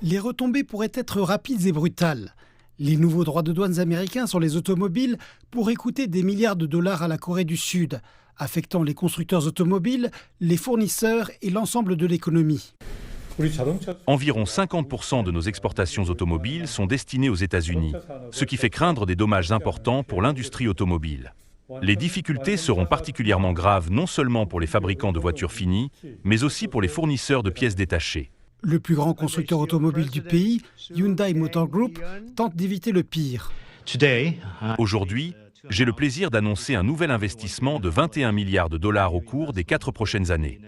Les retombées pourraient être rapides et brutales. Les nouveaux droits de douane américains sur les automobiles pourraient coûter des milliards de dollars à la Corée du Sud, affectant les constructeurs automobiles, les fournisseurs et l'ensemble de l'économie. Environ 50% de nos exportations automobiles sont destinées aux États-Unis, ce qui fait craindre des dommages importants pour l'industrie automobile. Les difficultés seront particulièrement graves non seulement pour les fabricants de voitures finies, mais aussi pour les fournisseurs de pièces détachées. Le plus grand constructeur automobile du pays, Hyundai Motor Group, tente d'éviter le pire. Aujourd'hui, j'ai le plaisir d'annoncer un nouvel investissement de 21 milliards de dollars au cours des 4 prochaines années.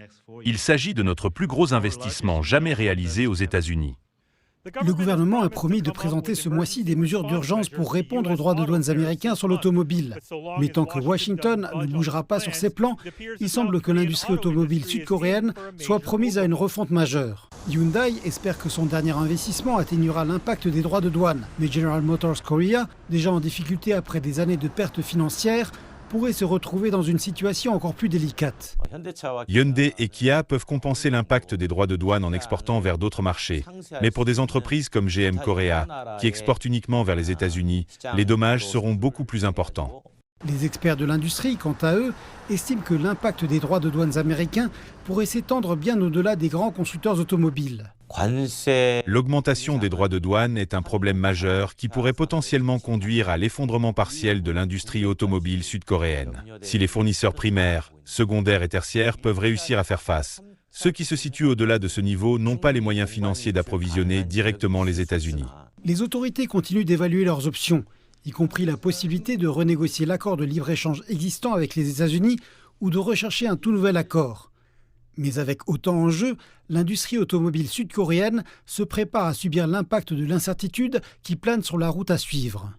Il s'agit de notre plus gros investissement jamais réalisé aux États-Unis. Le gouvernement a promis de présenter ce mois-ci des mesures d'urgence pour répondre aux droits de douane américains sur l'automobile. Mais tant que Washington ne bougera pas sur ses plans, il semble que l'industrie automobile sud-coréenne soit promise à une refonte majeure. Hyundai espère que son dernier investissement atténuera l'impact des droits de douane. Mais General Motors Korea, déjà en difficulté après des années de pertes financières, pourrait se retrouver dans une situation encore plus délicate. Hyundai et Kia peuvent compenser l'impact des droits de douane en exportant vers d'autres marchés. Mais pour des entreprises comme GM Korea, qui exportent uniquement vers les États-Unis, les dommages seront beaucoup plus importants. Les experts de l'industrie, quant à eux, estiment que l'impact des droits de douane américains pourrait s'étendre bien au-delà des grands constructeurs automobiles. L'augmentation des droits de douane est un problème majeur qui pourrait potentiellement conduire à l'effondrement partiel de l'industrie automobile sud-coréenne. Si les fournisseurs primaires, secondaires et tertiaires peuvent réussir à faire face, ceux qui se situent au-delà de ce niveau n'ont pas les moyens financiers d'approvisionner directement les États-Unis. Les autorités continuent d'évaluer leurs options, y compris la possibilité de renégocier l'accord de libre-échange existant avec les États-Unis ou de rechercher un tout nouvel accord. Mais avec autant en jeu, l'industrie automobile sud-coréenne se prépare à subir l'impact de l'incertitude qui plane sur la route à suivre.